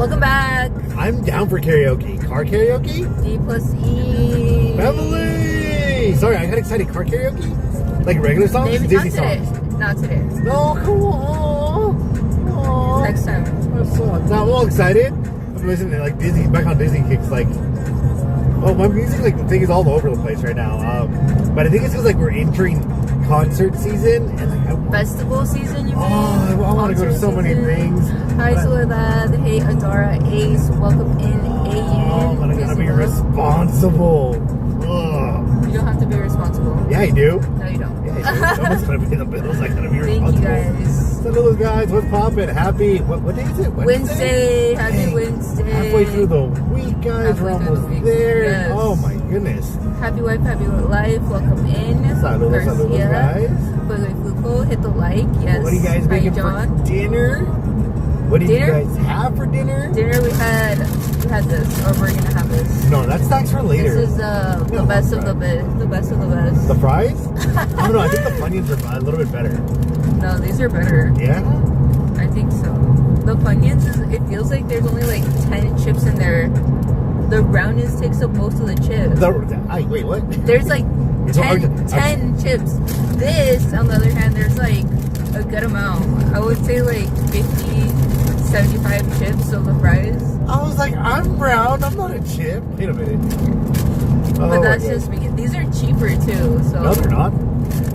Welcome back. I'm down for karaoke. Car karaoke? D+E. Beverly! Sorry, I got excited. Car karaoke? Like regular songs? Maybe Disney not today. songs? Not today. No, come on. Next time. I'm all excited. I'm listening to like Disney, back on Disney kicks. Like, oh, my music like thing is all over the place right now. But I think it's because like we're entering concert season and like Festival season, you mean? I want to go to so many things. Hi, Soledad. Hey, Adora. Ace. Welcome in, Ayan. But I gotta be responsible. Ugh. You don't have to be responsible. Yeah, I do. No, you don't. Yeah, I do. Someone's gonna pay the bills. I gotta be Thank responsible. you, guys. Hello, guys. What's poppin'? Happy. What day is it? Wednesday. Happy Wednesday. Halfway through the week, guys. We're almost there. Yes. Oh my goodness. Happy wife, happy life. Welcome in. Saludos, saludos, guys. Hit the like. Yes. What are you guys making for dinner? What did you guys have for dinner? Dinner we had this, or we're gonna have this. No, that's snacks for later. This is the best of the best. The best of the best. The fries? Oh no, I think the Funyuns are a little bit better. No, these are better. Yeah? I think so. The Funyuns, it feels like there's only like 10 chips in there. The brownies takes up most of the chips. Wait, what? There's like 10 chips. This, on the other hand, there's like a good amount. I would say like 50, 75 chips of the fries. I was like, I'm brown. I'm not a chip. Wait a minute. But that's just me. These are cheaper too. So. No, they're not.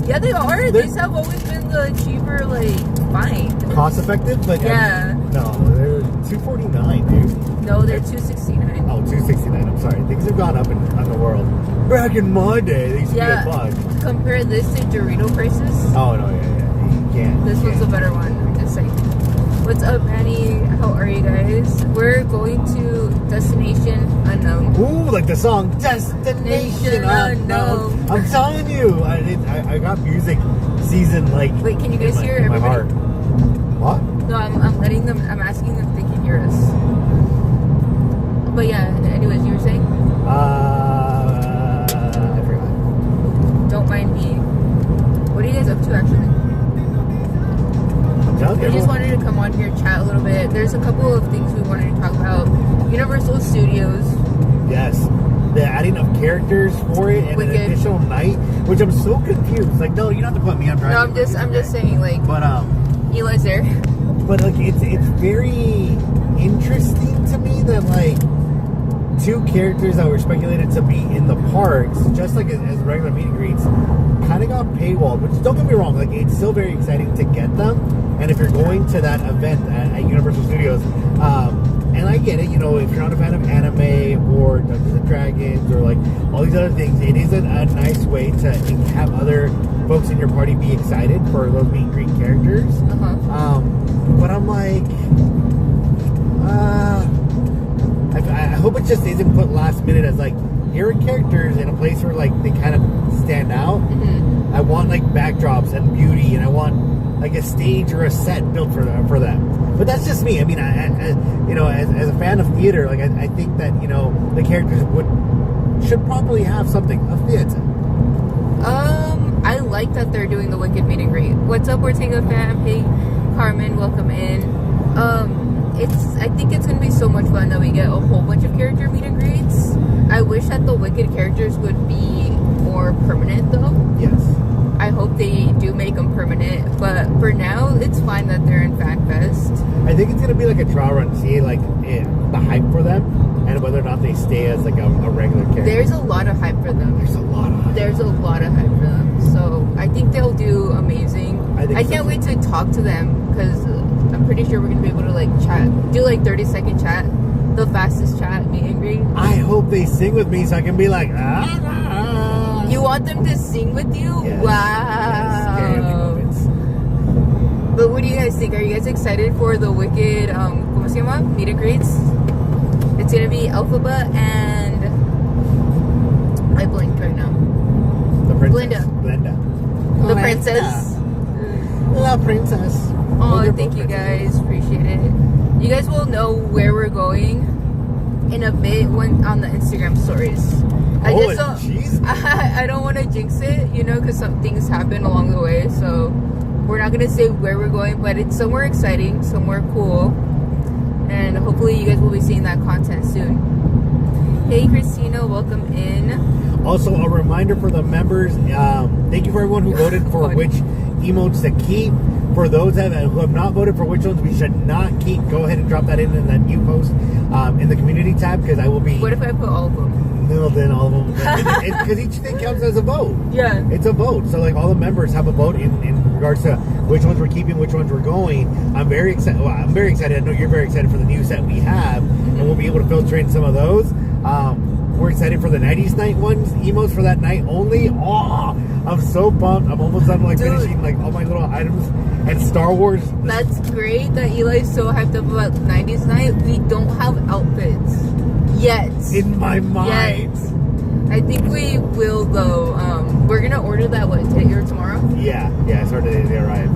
Yeah, they are. These have always been the cheaper, like, find. Cost effective? But yeah. No, they're $2.49, dude. No, they're $2.69. Oh, $2.69. I'm sorry. Things have gone up in the world. Back in my day, they used to be $1. Compare this to Dorito prices. Oh, no, yeah. You can't. This one's a better one. I'm just saying. What's up, Annie? How are you guys? We're going to Destination Unknown. Ooh, like the song Destination Unknown. I'm telling you, I got music season like. Wait, can you guys hear in my everybody? Heart. What? No, I'm letting them. I'm asking them if they can hear us. But yeah. Anyways, you were saying? I forgot. Don't mind me. What are you guys up to actually? We just wanted to come on here, chat a little bit. There's a couple of things we wanted to talk about. Universal Studios. Yes. They're adding up characters for it and an additional night, which I'm so confused. Like, no, you don't have to put me on driving. No, I'm just saying, like, but Eli's there. But like it's very interesting to me that like two characters that were speculated to be in the parks, just like as regular meet and greets, kind of got paywalled, which don't get me wrong, like it's still very exciting to get them. And if you're going to that event at Universal Studios, and I get it, you know, if you're not a fan of anime or Dungeons and Dragons or like all these other things, it is a nice way to have other folks in your party be excited for those meet and greet characters. But I'm like, I hope it just isn't put last minute as like, here are characters in a place where like they kind of stand out. I want like backdrops and beauty, and I want like a stage or a set built for them. But that's just me. I mean, you know, as a fan of theater, like I think that, you know, the characters should probably have something of theater. I like that they're doing the Wicked meet and greet. What's up, Ortega fam? Hey, Carmen, welcome in. I think it's gonna be so much fun that we get a whole bunch of character meet and greets. I wish that the Wicked characters would be more permanent, though. Yes. I hope they do make them permanent, but for now, it's fine that they're in Fan Fest. I think it's gonna be like a trial run to see like the hype for them and whether or not they stay as like a regular character. There's a lot of hype for them. There's a lot of hype for them. So I think they'll do amazing. I can't wait to talk to them because I'm pretty sure we're gonna be able to like chat, do like 30-second chat, the fastest chat meet and greet. I hope they sing with me so I can be like, You want them to sing with you? Yes. Wow. Yes. But what do you guys think? Are you guys excited for the Wicked, ¿cómo se llama? Meet and greets? It's gonna be Elphaba and I blinked right now. The princess. Glenda. The princess. La princess. Oh, thank you guys. Appreciate it. You guys will know where we're going in a bit when on the Instagram stories. I don't want to jinx it, you know, because some things happen along the way. So we're not going to say where we're going, but it's somewhere exciting, somewhere cool. and hopefully you guys will be seeing that content soon. Hey Christina, welcome in. Also, a reminder for the members, thank you for everyone who voted for which emotes to keep. For those who have not voted for which ones we should not keep, go ahead and drop that in that new post in the community tab, because I will be... What if I put all of them? No, then all of them. Because each thing counts as a vote. Yeah. It's a vote. So, like, all the members have a vote in regards to which ones we're keeping, which ones we're going. I'm very excited. Well, I'm very excited. I know you're very excited for the new set we have, and we'll be able to filter in some of those. We're excited for the 90s night ones, emotes for that night only. Oh, I'm so pumped. I'm almost done finishing like all my little items and Star Wars. That's great that Eli's so hyped up about 90s night. We don't have outfits yet. In my mind. Yet. I think we will though. We're gonna order that today or tomorrow? Yeah, I started they arrive.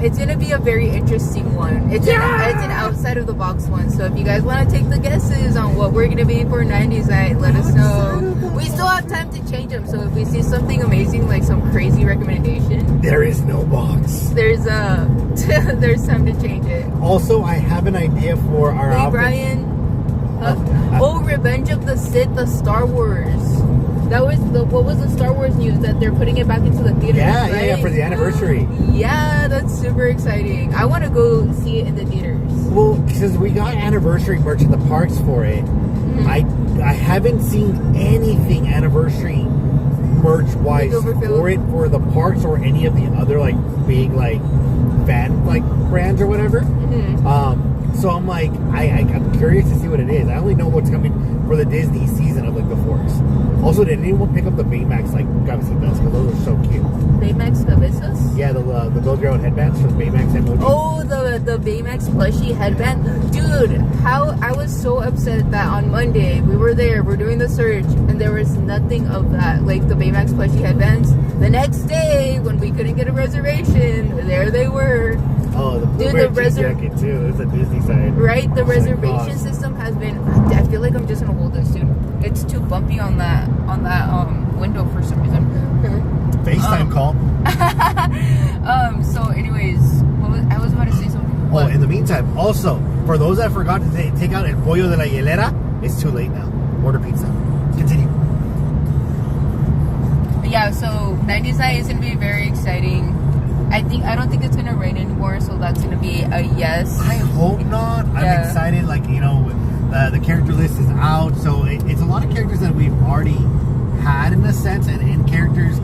It's gonna be a very interesting one. It's an outside of the box one. So if you guys want to take the guesses on what we're gonna be for 90s night, let us know. We still have time to change them. So if we see something amazing, like some crazy recommendation, there is no box. There's there's time to change it. Also, I have an idea for our Hey outfits. Brian. Revenge of the Sith, the Star Wars. That was what was the Star Wars news that they're putting it back into the theaters? Yeah, for the anniversary. Yeah, that's super exciting. I want to go see it in the theaters. Well, because we got anniversary merch at the parks for it. Mm-hmm. I haven't seen anything anniversary merch wise for it for the parks or any of the other like big like fan like brands or whatever. Mm-hmm. So I'm like, I'm curious to see what it is. I only know what's coming for the Disney season of like the Force. Also, did anyone pick up the Baymax like gravity belts? Because those are so cute. Baymax cabezas? Yeah, the build your own headbands for the Baymax emoji. Oh, the Baymax plushie headband, dude! How I was so upset that on Monday we were there, we're doing the search, and there was nothing of that, like the Baymax plushie headbands. The next day, when we couldn't get a reservation, there they were. Oh, the jacket too. It's a Disney side. Right, the reservation system has been. I feel like I'm just gonna hold this, dude. It's too bumpy on that window for some reason. FaceTime call. So, anyways, I was about to say something. Well, in the meantime, also for those that forgot to take out El Pollo de la Hielera, it's too late now. Order pizza. Continue. Yeah, so 90s night is gonna be very exciting. I don't think it's gonna rain anymore, so that's gonna be a yes. I hope not. I'm excited. Like, you know, the character list is out, so it's a lot of characters that we've already had in a sense, and characters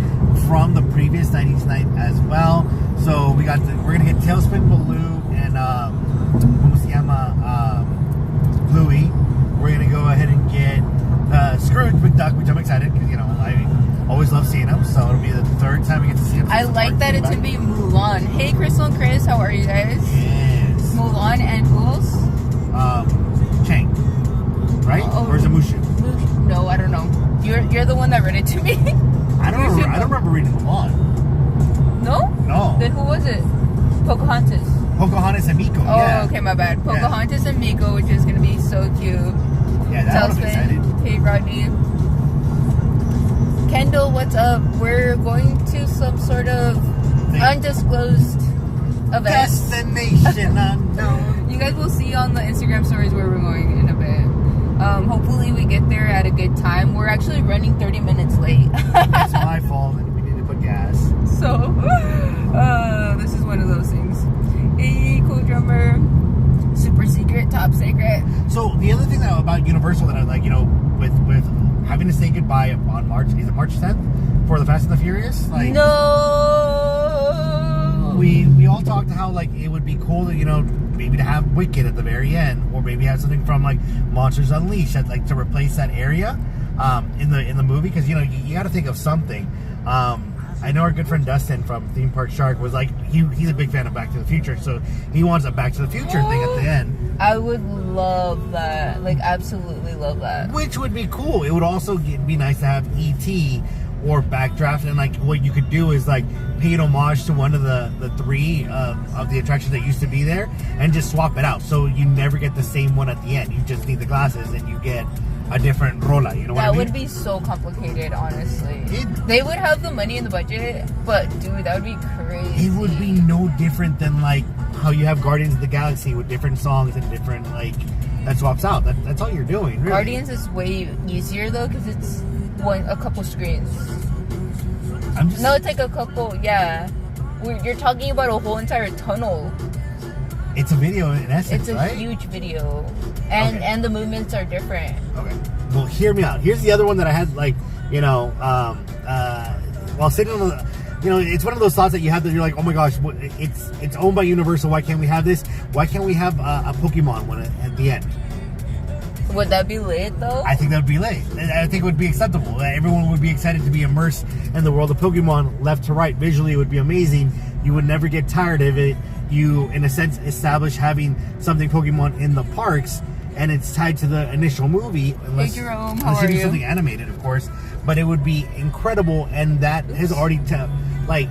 from the previous 90s night as well. So we're gonna get Tailspin Baloo and Bluey. We're gonna go ahead and get Scrooge McDuck, which I'm excited because, you know, I always love seeing him, so it'll be the third time we get to see him. I like that it's gonna be Mulan. Hey, Crystal and Chris, how are you guys? Yes. Mulan and who else? Chang, right? Or is it Mushu? No, I don't know. You're the one that read it to me. I don't remember reading Mulan. No? No. Then who was it? Pocahontas. Pocahontas and Miko. Oh, yeah. Okay, my bad. Pocahontas and Miko, which is gonna be so cute. Yeah, that one's excited. Hey, Rodney. Kendall, what's up? We're going to some sort of undisclosed event. Destination unknown. You guys will see on the Instagram stories where we're going in a bit. Hopefully we get there at a good time. We're actually running 30 minutes late. That's my fault. We need to put gas. So, this is one of those things. Hey, cool drummer. Super secret, top secret. So the other thing about Universal that I like, you know, with having to say goodbye on March 10th for the Fast and the Furious? Like, no. We all talked to how like it would be cool to, you know, maybe to have Wicked at the very end, or maybe have something from like Monsters Unleashed like to replace that area in the movie, because, you know, you got to think of something. I know our good friend Dustin from Theme Park Shark was like, he's a big fan of Back to the Future, so he wants a Back to the Future thing at the end. I would love that. Like, absolutely love that. Which would be cool. It would also be nice to have E.T. or Backdraft, and like what you could do is like pay an homage to one of the three of the attractions that used to be there, and just swap it out, so you never get the same one at the end. You just need the glasses, and you get a different rola. You know what I That mean? would be so complicated, honestly. It- They would have the money in the budget, but dude, that would be crazy. It would be no different than like how you have Guardians of the Galaxy with different songs and different like that swaps out. That's all you're doing. Really. Guardians is way easier though because it's a couple screens. I'm just No, it's like a couple. Yeah, you're talking about a whole entire tunnel. It's a video in essence, It's a right? huge video, and Okay. and the movements are different. Okay. Well, hear me out. Here's the other one that I had, like, you know, while sitting on the, you know, it's one of those thoughts that you have that you're like, oh my gosh, it's owned by Universal. Why can't we have this? Why can't we have a Pokemon one at the end? Would that be lit though? I think that would be late. I think it would be acceptable. Everyone would be excited to be immersed in the world of Pokemon, left to right. Visually, it would be amazing. You would never get tired of it. You, in a sense, establish having something Pokemon in the parks, and it's tied to the initial movie. Unless, Hey Jerome, how unless are you do you? something animated, of course. But it would be incredible, and that has already like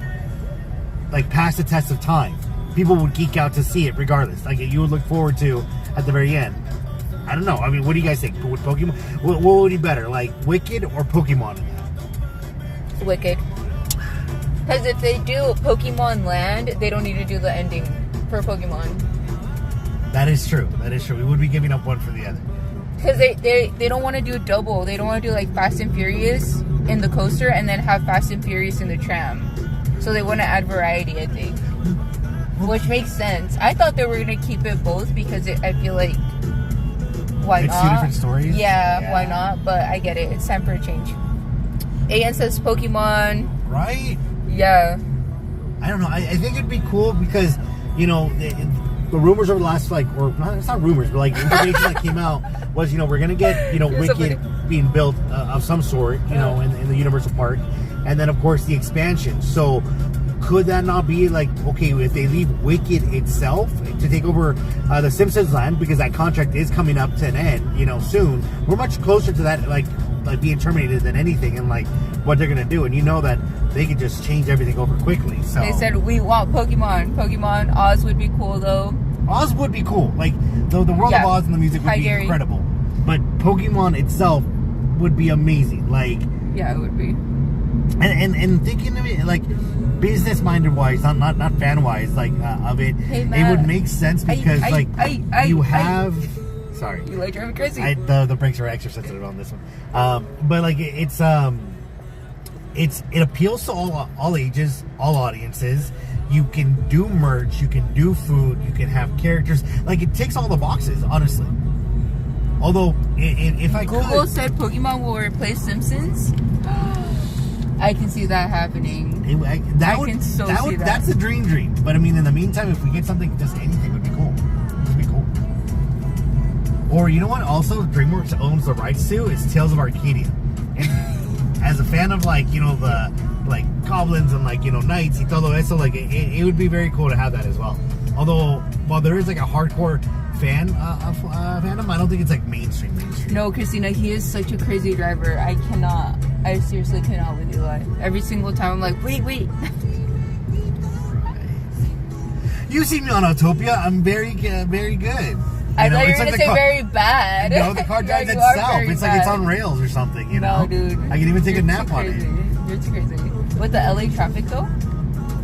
passed the test of time. People would geek out to see it, regardless. Like you would look forward to at the very end. I don't know. I mean, what do you guys think? Would Pokemon? What would be better, like Wicked or Pokemon? Wicked. Because if they do Pokemon Land, they don't need to do the ending for Pokemon. That is true. That is true. We would be giving up one for the other. Because they don't want to do a double. They don't want to do like Fast and Furious in the coaster and then have Fast and Furious in the tram. So they want to add variety, I think. Which makes sense. I thought they were going to keep it both because I feel like, why It's not? two different stories? Yeah, why not? But I get it. It's time for a change. AN says Pokemon. Right? Yeah. I don't know. I think it'd be cool because, you know, the rumors over the last, like, or not, it's not rumors, but like information that came out was, you know, we're going to get, you know, You're so Wicked funny. being built of some sort, you know, in the Universal Park. And then, of course, the expansion. So could that not be like, okay, if they leave Wicked itself to take over the Simpsons land, because that contract is coming up to an end, you know, soon, we're much closer to that, like being terminated than anything, and like what they're gonna do, and you know that they could just change everything over quickly. So They said we want Pokemon. Oz would be cool though. Oz would be cool, like the world of Yeah. Oz and the music would Hi, be Gary. incredible, but Pokemon itself would be amazing. Like, Yeah, it would be. and thinking of it like business minded wise, not fan wise, like of it, Hey, it Matt. would make sense because you have. Sorry, You like driving crazy. the brakes are extra sensitive on this one, but like it appeals to all ages, all audiences. You can do merch, you can do food, you can have characters. Like it ticks all the boxes, honestly. Although if I Google could, said Pokemon will replace Simpsons. I can see that happening. can see that. That's the dream. But I mean, in the meantime, if we get something, just anything would be cool. Would be cool. Or you know what? Also, DreamWorks owns the rights to is Tales of Arcadia. And as a fan of like, you know, the like goblins and like, you know, knights y todo eso, like it would be very cool to have that as well. Although, while there is like a hardcore fan of fandom, I don't think it's like mainstream. No, Christina, he is such a crazy driver. I seriously cannot with Eli. Every single time I'm like, wait. You see me on Autopia. I'm very good. I thought you were it's going to the say car- very bad. No, the car drives Yeah, you are itself. very It's like it's bad. on rails or something, you know? No, dude. I can even take a You're nap too on crazy. it. You're too crazy. With the LA traffic though,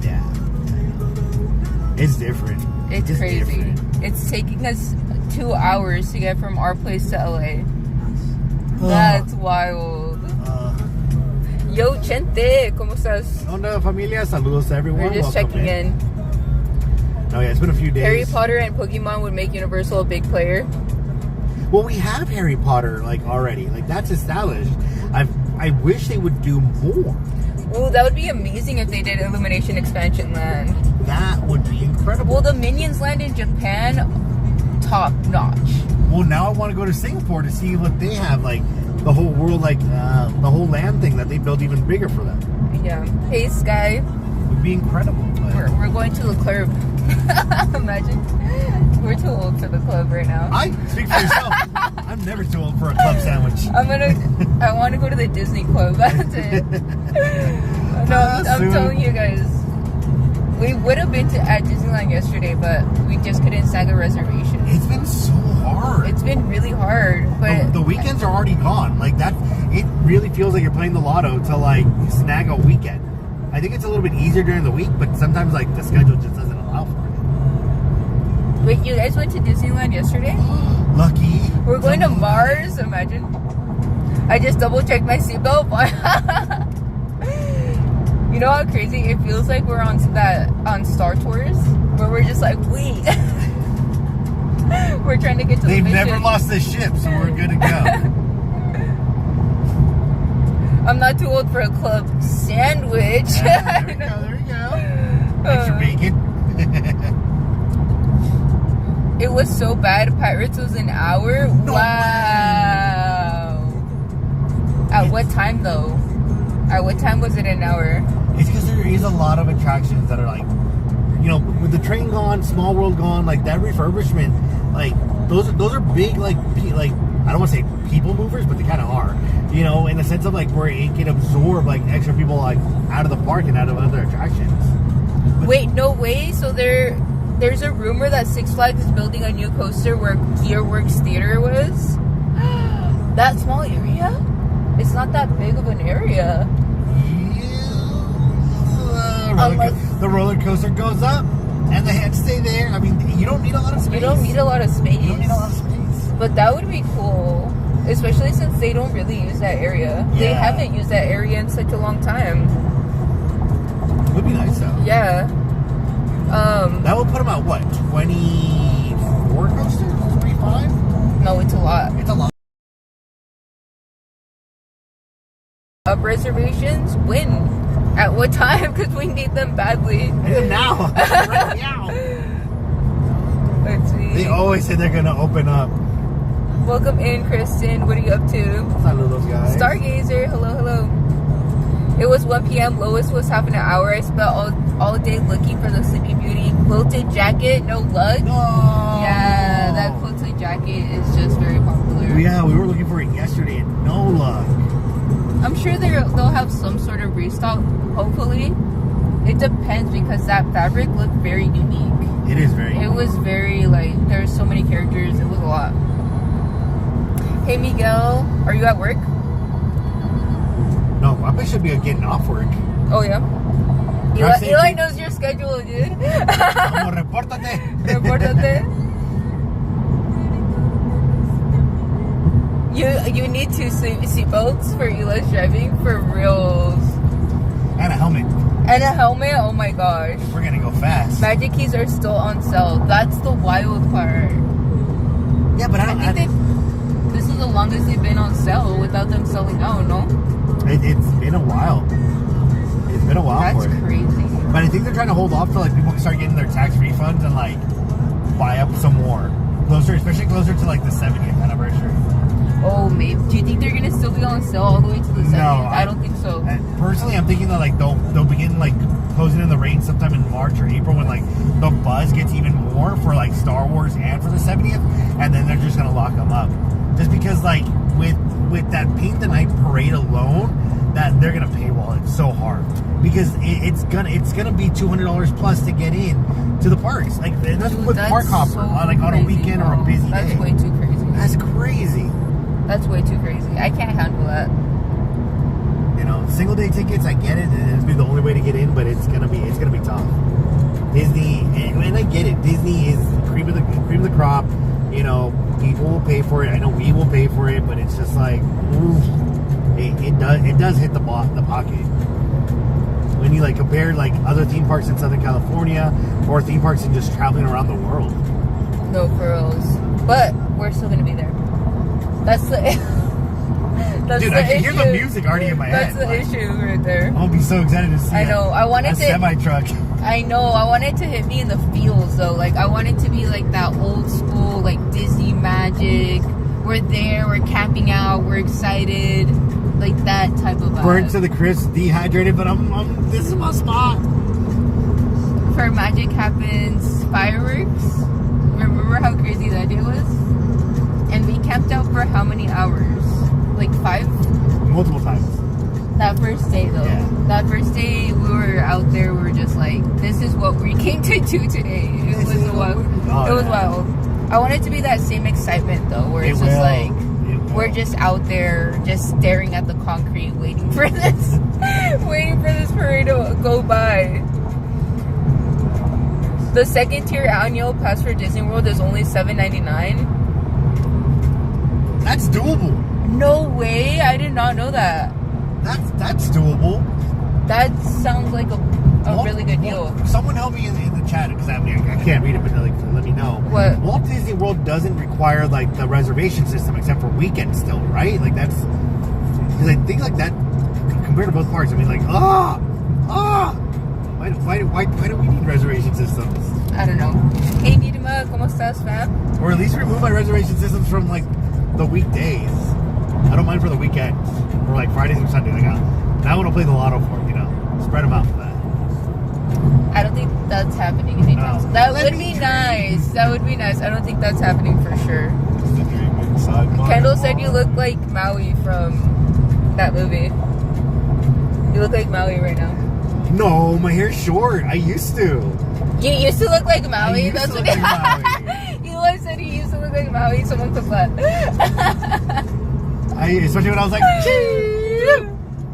Yeah. It's different. it's Just crazy. different. It's taking us 2 hours to get from our place to LA. That's wild. Yo, Chente, ¿cómo estás? Onda familia, saludos to everyone. We're just Welcome checking in. Oh yeah, it's been a few days. Harry Potter and Pokemon would make Universal a big player. Well, we have Harry Potter like already. Like that's established. I wish they would do more. Ooh, that would be amazing if they did Illumination Expansion Land. That would be incredible. Well, the Minions Land in Japan, top notch. Well, now I want to go to Singapore to see what they have, like the whole world, like the whole land thing that they built even bigger for them. Yeah. Hey, Sky. Would be incredible. But We're going to the club. Imagine. We're too old for the club right now. I speak for yourself. I'm never too old for a club sandwich. I want to go to the Disney Club. That's it. No, I'm Soon. telling you guys. We would have been at Disneyland yesterday, but we just couldn't snag a reservation. It's been so hard. It's been really hard, but the weekends are already gone. Like that, it really feels like you're playing the lotto to like snag a weekend. I think it's a little bit easier during the week, but sometimes like the schedule just doesn't allow for it. Wait, you guys went to Disneyland yesterday? Lucky. We're going to Mars. Imagine. I just double checked my seatbelt. You know how crazy it feels like we're on Star Tours, where we're just like, wait, we're trying to get to. They've the mission. never lost the ship, so we're good to go. I'm not too old for a club sandwich. Yeah, there we go. Extra bacon. It was so bad. Pirates was an hour. No Wow. At what time though? At what time was it an hour? It's because there is a lot of attractions that are like, you know, with the train gone, Small World gone, like that refurbishment, like those are big, like I don't want to say people movers, but they kind of are, you know, in the sense of like where it can absorb like extra people like out of the park and out of other attractions. But wait, no way. So there's a rumor that Six Flags is building a new coaster where Gearworks Theater was. That small area? It's not that big of an area. The roller coaster goes up and the heads stay there. I mean, you don't need a lot of space. You don't need a lot of space. You don't need a lot of space. But that would be cool. Especially since they don't really use that area. Yeah. They haven't used that area in such a long time. It would be nice though. Yeah. That would put them at what? 24 coasters? 25? No, it's a lot. It's a lot. Up reservations, when? At what time? Because we need them badly. And now. Right now. Let's see. They always say they're going to open up. Welcome in, Kristen. What are you up to? I know those guys. Stargazer. Hello, hello. It was 1 p.m. Lois was having an hour. I spent all day looking for the Sleeping Beauty quilted jacket. No luck. No. Yeah, that quilted jacket is just very popular. Yeah, we were looking for it yesterday and no luck. I'm sure they'll have some sort of restock, hopefully. It depends because that fabric looked very unique. It is very It was very, like, there's so many characters. It was a lot. Hey, Miguel. Are you at work? No, I should be getting off work. Oh, yeah? Eli knows your schedule, dude. Vamos, repórtate. Repórtate. You need 2 seatbelts for Eli's driving for reals. And a helmet. And a helmet? Oh my gosh. We're going to go fast. Magic keys are still on sale. That's the wild part. Yeah, but I think this is the longest they've been on sale without them selling out, no? It's been a while. It's been a while That's for it. crazy. But I think they're trying to hold off till like people can start getting their tax refunds and like buy up some more. Especially closer to like the 70th anniversary. Oh, maybe. Do you think they're gonna still be on sale all the way to the 70th? No, I don't think so. Personally, I'm thinking that like they'll begin like closing in the rain sometime in March or April when like the buzz gets even more for like Star Wars and for the 70th, and then they're just gonna lock them up. Just because like with that Paint the Night parade alone, that they're gonna paywall it so hard because it's gonna be $200 plus to get in to the parks. Like that's with Park Hopper so like on a weekend or a busy That's day. way too crazy. That's crazy. That's way too crazy. I can't handle that. You know, single day tickets, I get it, and it'll be the only way to get in, but it's gonna be tough. Disney, and I get it. Disney is cream of the crop. You know, people will pay for it. I know we will pay for it, but it's just like, oof, it does hit the pocket. When you like compare like other theme parks in Southern California or theme parks in just traveling around the world. No furrows. But we're still gonna be there. That's the Dude, I can hear the music already in my head. That's the issue right there. I'll be so excited to see I know. I wanted a semi-truck. I know. I wanted to hit me in the feels though. Like I wanted to be like that old school, like Disney magic. We're there. We're camping out. We're excited. Like that type of vibe. Burnt to the crisp, dehydrated, but I'm this is my spot. For Magic Happens fireworks. Remember how crazy that day was? And we camped out for how many hours? Like 5? Multiple times. That first day, though. Yeah. That first day, we were out there. We were just like, "This is what we came to do today." It was wild. It was wild. I want it to be that same excitement, though, where it's just like we're just out there, just staring at the concrete, waiting for this, waiting for this parade to go by. The second tier annual pass for Disney World is only $7.99. That's doable. No way! I did not know that. That's doable. That sounds like a really good deal. Someone help me in the chat, because I can't read it, but like, let me know. What? Walt Disney World doesn't require like the reservation system except for weekends still, right? Like that's because I think like that compared to both parks. I mean, like why do we need reservation systems? I don't know. Hey Nidima, ¿cómo estás, fam? Or at least remove my reservation systems from like the weekdays. I don't mind for the weekends or like Fridays and Sundays. Like now when I play the lotto for them, spread them out for that. I don't think that's happening anytime soon. That would be nice. That would be nice. I don't think that's happening for sure. Kendall said you look like Maui from that movie. You look like Maui right now. No, my hair's short. I used to. You used to look like Maui? That's what Eli said he used to look like Maui. Someone put that. Especially when I was like,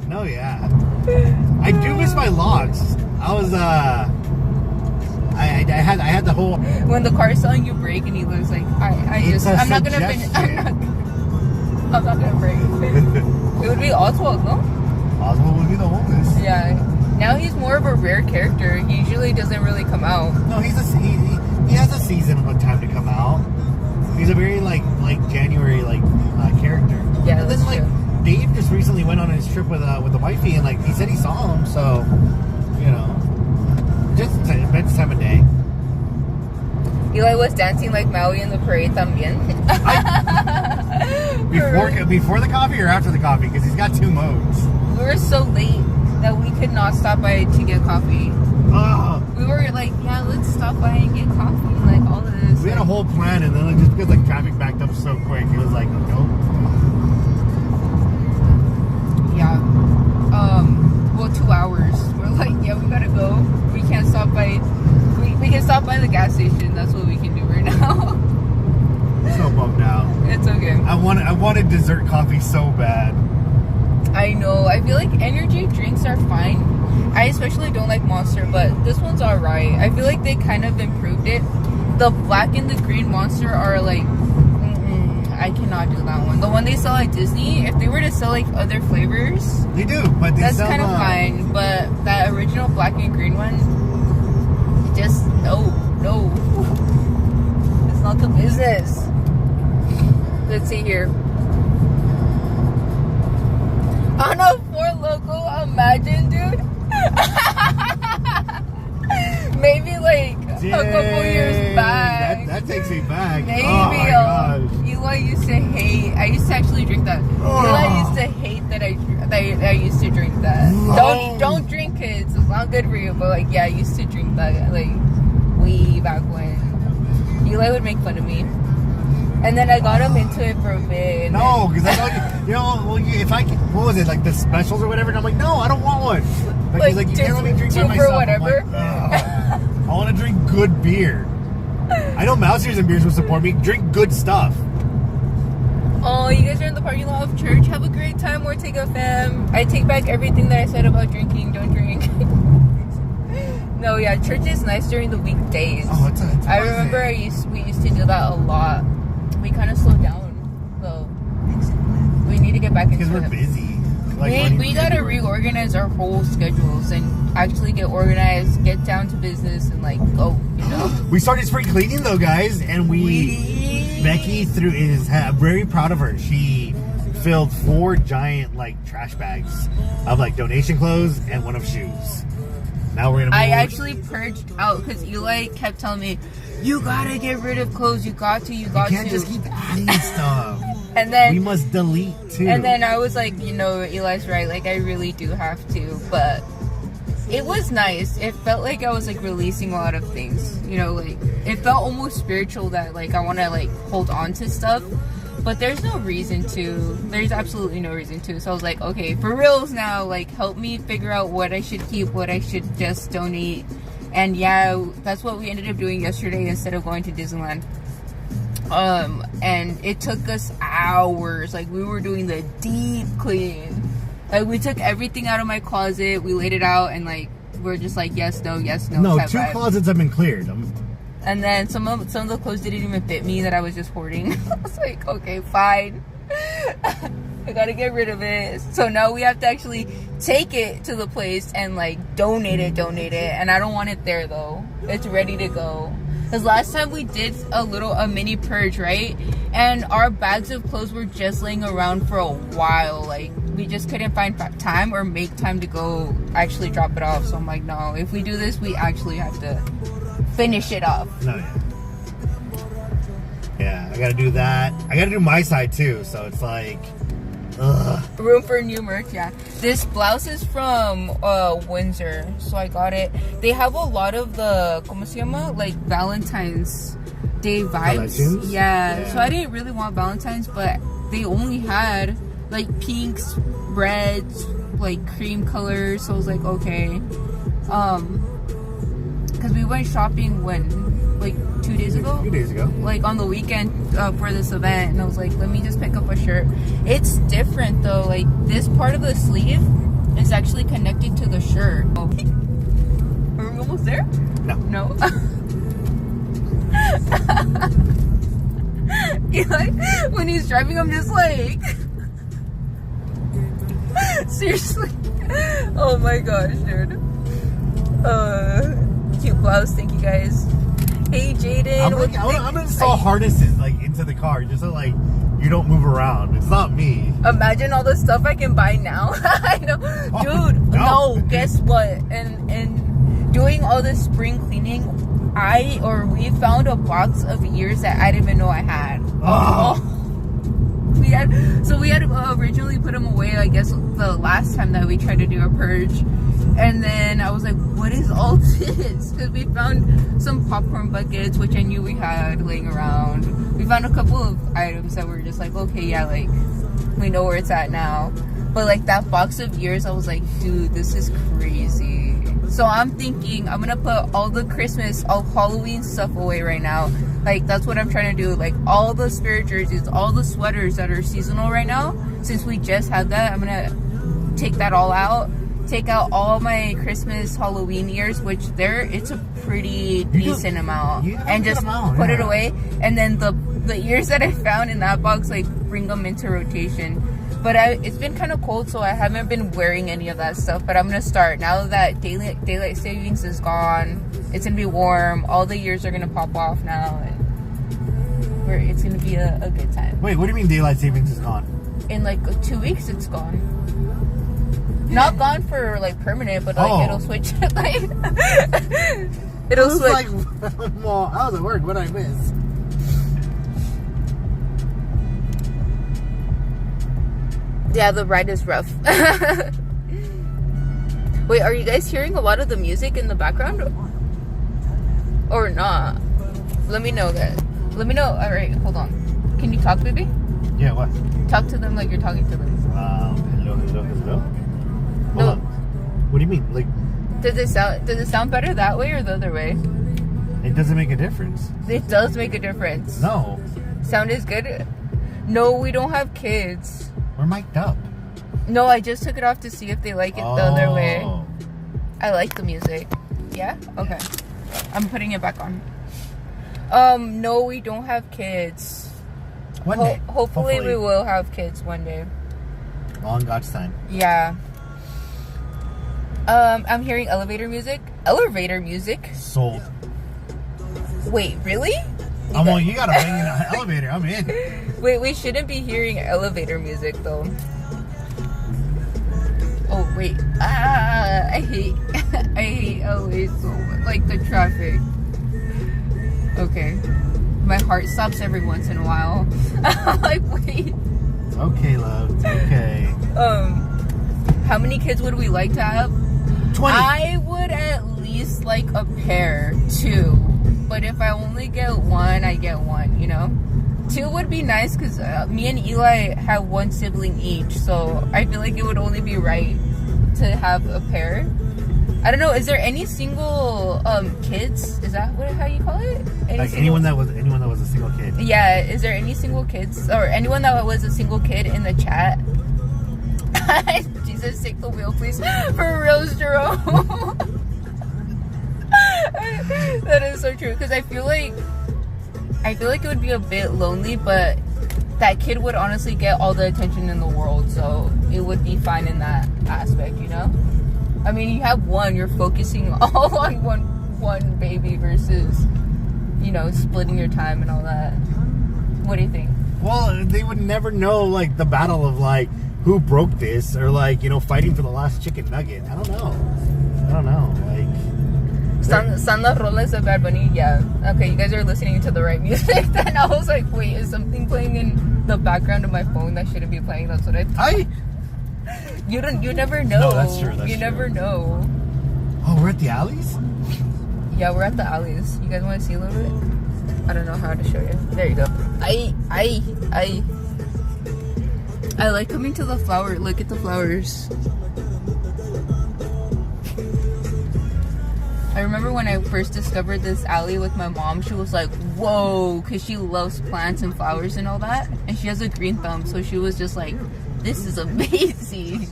no, yeah. I do miss my locks. I was, I had the whole. When the car's telling you brake and he looks like, I'm not gonna finish. I'm not gonna brake. It would be Oswald, no? Oswald would be the oldest. Yeah. Now he's more of a rare character. He usually doesn't really come out. No, he has a season of time to come out. He's a very like January character. Yeah, and then like true. Dave just recently went on his trip with the wifey, and like he said he saw him. So just depends time of day. Eli was dancing like Maui in the parade también. Before the coffee or after the coffee? Because he's got two modes. We were so late that we could not stop by to get coffee. We were like, yeah, let's stop by and get coffee. Like all of this. We had a whole plan, and then like, just because like traffic backed up so quick, it was like, nope. Yeah. Well, 2 hours. We're like, yeah, we gotta go. We can't stop by. We can stop by the gas station. That's what we can do right now. So bummed out. It's okay. I wanted dessert coffee so bad. I know. I feel like energy drinks are fine. I especially don't like Monster, but this one's alright. I feel like they kind of improved it. The black and the green Monster are like, I cannot do that one. The one they sell at Disney, if they were to sell like other flavors, they do, but they that's sell kind of fine. But that original black and green one, just no, it's not the business. Let's see here. On a 4 Loco, imagine, dude. Maybe like a couple years back. That takes me back. Maybe. Oh my gosh. Eli used to hate. I used to actually drink that. Eli used to hate that I used to drink that. Don't drink, kids. It's not good for you. But like, yeah, I used to drink that like way back when. Eli would make fun of me. And then I got him into it for a bit. No, because I know, if I, what was it, like the specials or whatever? And I'm like, no, I don't want one. Like he's like, you can't let me drink by myself. Or whatever. Like, I want to drink good beer. I know Mouseers and Beers will support me. Drink good stuff. Oh, you guys are in the parking lot of church. Have a great time, Ortega fam. I take back everything that I said about drinking. Don't drink. No, yeah, church is nice during the weekdays. Oh, it's I remember we used to do that a lot. We kind of slowed down, though. We need to get back into it. Because we're busy. Like, we gotta reorganize our whole schedules and actually get organized, get down to business, and like go. We started spring cleaning though, guys, and Becky is very proud of her. She filled 4 giant like trash bags of like donation clothes and one of shoes. Now we're gonna. I actually purged out because Eli kept telling me, "You gotta get rid of clothes. You got to. You can't just keep adding stuff." And then we must delete too. And then I was like, Eli's right. Like I really do have to. But it was nice. It felt like I was like releasing a lot of things. Like it felt almost spiritual that like I want to like hold on to stuff. But there's no reason to. There's absolutely no reason to. So I was like, okay, for reals now, like, help me figure out what I should keep, what I should just donate. And yeah, that's what we ended up doing yesterday instead of going to Disneyland. And it took us hours. Like, we were doing the deep clean. Like, we took everything out of my closet, we laid it out, and like, we're just like, yes, no, yes, no. No, 2 closets have been cleared. And then some of the clothes didn't even fit me that I was just hoarding. I was like, okay, fine. I gotta get rid of it. So now we have to actually take it to the place and like donate it. And I don't want it there though. It's ready to go. Because last time we did a mini purge, right? And our bags of clothes were just laying around for a while. Like, we just couldn't find time or make time to go actually drop it off. So I'm like, no, if we do this, we actually have to finish it off. No, yeah, I gotta do that. I gotta do my side too, so it's like, ugh. Room for new merch, yeah. This blouse is from Windsor, so I got it. They have a lot of the, ¿cómo se llama? Like Valentine's Day vibes. Yeah, so I didn't really want Valentine's, but they only had like pinks, reds, like cream colors, so I was like, okay. Because we went shopping like 2 days ago? 2 days ago. Like on the weekend for this event. And I was like, let me just pick up a shirt. It's different though. Like, this part of the sleeve is actually connected to the shirt. Oh. Are we almost there? No. Eli, when he's driving, I'm just like... Seriously. Oh my gosh, dude. Cute blouse, thank you guys. Hey Jaden, I'm gonna install harnesses like into the car just so like you don't move around. It's not me. Imagine all the stuff I can buy now. I know, dude. No, guess what? And doing all this spring cleaning, we found a box of ears that I didn't even know I had. We had originally put them away, I guess, the last time that we tried to do a purge. And then I was like, what is all this? Because we found some popcorn buckets, which I knew we had laying around. We found a couple of items that were just like, okay, yeah, like, we know where it's at now. But like that box of ears, I was like, dude, this is crazy. So I'm thinking I'm gonna put all the Christmas, all Halloween stuff away right now. Like, that's what I'm trying to do. Like, all the spirit jerseys, all the sweaters that are seasonal right now, since we just had that, I'm gonna take that all out. Take out all my Christmas Halloween ears, which it's a pretty decent amount, and just put it away. And then the ears that I found in that box, like, bring them into rotation. But it's been kind of cold, so I haven't been wearing any of that stuff. But I'm gonna start now that daylight savings is gone. It's gonna be warm. All the ears are gonna pop off now, and it's gonna be a good time. Wait, what do you mean daylight savings is gone? In like 2 weeks, it's gone. Not gone for like permanent, but like it'll switch. Like, it'll switch. Like, well, I was at work. What did I miss? Yeah, the ride is rough. Wait, are you guys hearing a lot of the music in the background? Or not? Let me know that. Let me know. Alright, hold on. Can you talk, baby? Yeah, what? Talk to them like you're talking to them. Hello. Hold on. What do you mean? Like, does it sound better that way or the other way? It doesn't make a difference. It does make a difference. No. Sound is good? No, we don't have kids. We're mic'd up. No, I just took it off to see if they like it the other way. I like the music. Yeah? Okay. I'm putting it back on. No, we don't have kids. One day. Hopefully we will have kids one day. On God's time. Yeah. I'm hearing elevator music. Elevator music? Sold. Wait, really? You gotta bang in an elevator. I'm in. Wait, we shouldn't be hearing elevator music though. Oh wait. I hate LA so much. Like the traffic. Okay. My heart stops every once in a while. I'm like, wait. It's okay, love. It's okay. How many kids would we like to have? 20. I would at least like a pair, 2. But if I only get one, I get one, you know? 2 two would be nice because me and Eli have one sibling each, so I feel like it would only be right to have a pair. I don't know. Is there any single kids? Is that how you call it? Anyone that was a single kid. Yeah. Is there any single kids or anyone that was a single kid in the chat? Jesus, take the wheel, please. For real, Jerome. That is so true. Because I feel like it would be a bit lonely, but that kid would honestly get all the attention in the world, so it would be fine in that aspect, you know. I mean, you have one, you're focusing all on one baby versus, you know, splitting your time and all that. What do you think? Well, they would never know, like, the battle of, like, who broke this, or, like, you know, fighting for the last chicken nugget. I don't know. Like, San las rolas of Bad Bunny. Yeah. Okay, you guys are listening to the right music. Then I was like, wait, is something playing in the background of my phone that shouldn't be playing? That's what I thought. You never know. No, that's true. You never know. Oh, we're at the alleys? Yeah, we're at the alleys. You guys want to see a little bit? I don't know how to show you. There you go. I like coming to the flower. Look at the flowers. I remember when I first discovered this alley with my mom, she was like, whoa, because she loves plants and flowers and all that. And she has a green thumb, so she was just like, this is amazing.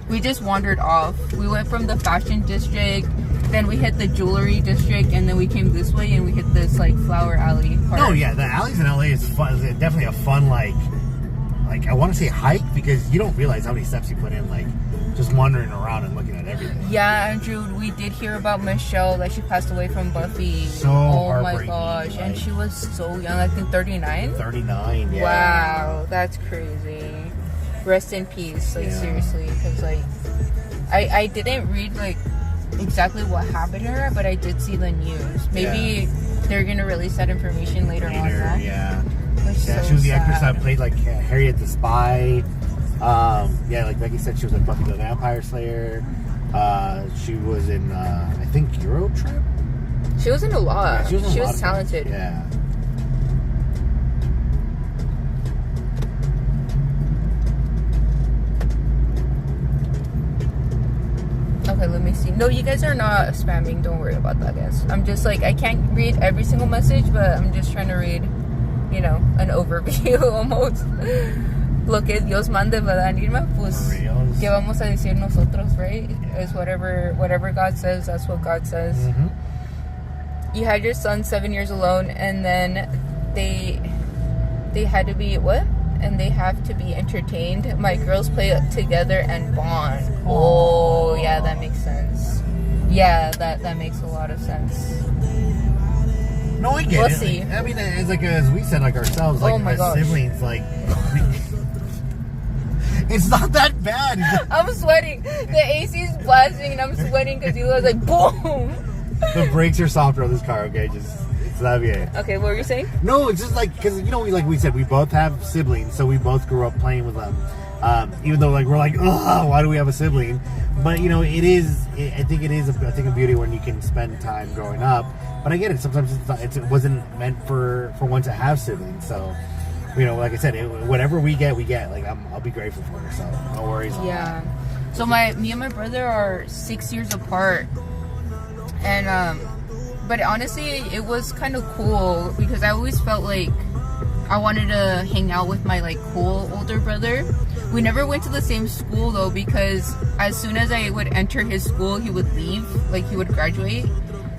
We just wandered off. We went from the fashion district, then we hit the jewelry district, and then we came this way and we hit this like flower alley part. Oh yeah, the alleys in LA is fun. It's definitely a fun like I want to say hike, because you don't realize how many steps you put in, like just wandering around and looking at everything. Yeah, Andrew, we did hear about Michelle, that she passed away from Buffy. So oh my heartbreaking, gosh, like, and she was so young, I think 39. 39, yeah. Wow, that's crazy. Rest in peace, like seriously, because like I didn't read like exactly what happened to her, but I did see the news. Maybe they're gonna release that information later on. Yeah. So she was the actress sad. that played like Harriet the Spy. Like Becky said, she was in Buffy the Vampire Slayer. She was in I think Eurotrip. She was in a lot. Yeah, she was talented. Yeah. Okay, let me see. No, you guys are not spamming. Don't worry about that, guys. I'm just like, I can't read every single message, but I'm just trying to read, you know, an overview almost. Lo que Dios mande, ¿verdad, Nirma? Pues, ¿qué vamos a decir nosotros, right? Is whatever God says, that's what God says. Mm-hmm. You had your son 7 years alone, and then they had to be, what? And they have to be entertained. My girls play together and bond. Oh, yeah, that makes sense. Yeah, that makes a lot of sense. No, I get We'll it. see. Like, I mean, it's like as we said, like ourselves, like Oh my as gosh. siblings, like it's not that bad. I'm sweating. The AC is blasting, and I'm sweating because he was like, boom. The brakes are softer on this car. Okay, just está bien. Okay, what were you saying? No, it's just like, because you know, like we said, we both have siblings, so we both grew up playing with them. Even though like we're like, oh, why do we have a sibling? But you know, I think it is a thing of beauty when you can spend time growing up. But I get it. Sometimes it wasn't meant for one to have siblings. So, you know, like I said, whatever we get. Like I'll be grateful for her. So no worries. Yeah. So me and my brother are 6 years apart, and but honestly, it was kind of cool because I always felt like I wanted to hang out with my like cool older brother. We never went to the same school though, because as soon as I would enter his school, he would leave. Like he would graduate.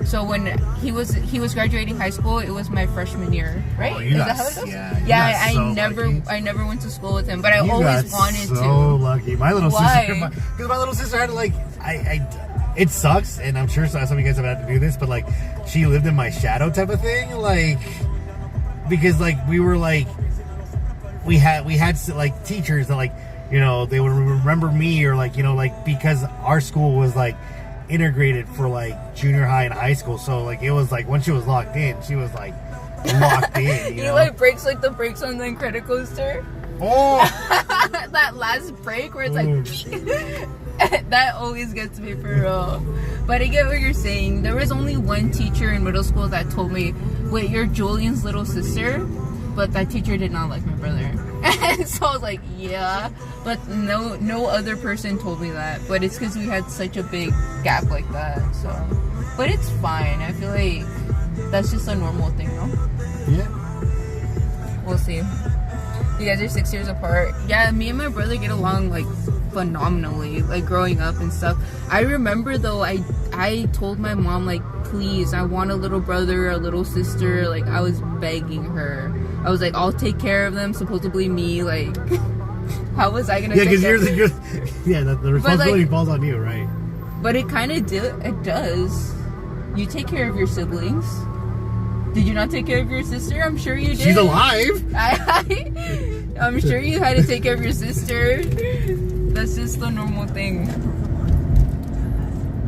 So when he was graduating high school, it was my freshman year, right? Oh, Is that how it goes? Yeah, I never went to school with him, but I you always got wanted so to. So lucky. My little Why? sister, because my little sister had to like, it sucks, and I'm sure some of you guys have had to do this, but like, she lived in my shadow type of thing, like, because like we were like, we had like teachers that like, you know, they would remember me, or like, you know, like, because our school was like integrated for like junior high and high school, so like it was like once she was locked in, she was like locked in. You know? Like breaks like the brakes on the Incredicoaster. Oh, that last break where it's like that always gets me for real. But I get what you're saying. There was only one teacher in middle school that told me, wait, you're Julian's little sister? but that teacher did not like my brother. And so I was like, yeah. But no other person told me that. But it's because we had such a big gap like that. So, but it's fine. I feel like that's just a normal thing, no? Yeah. We'll see. You guys are 6 years apart. Yeah, me and my brother get along like phenomenally, like growing up and stuff. I remember though, I told my mom, like, please, I want a little brother, a little sister. Like, I was begging her. I was like, I'll take care of them, supposedly me. Like, how was I gonna Yeah, take because care the responsibility falls on you, right? But it kind of it does. You take care of your siblings. Did you not take care of your sister? I'm sure you did. She's alive. I'm sure you had to take care of your sister. That's just the normal thing.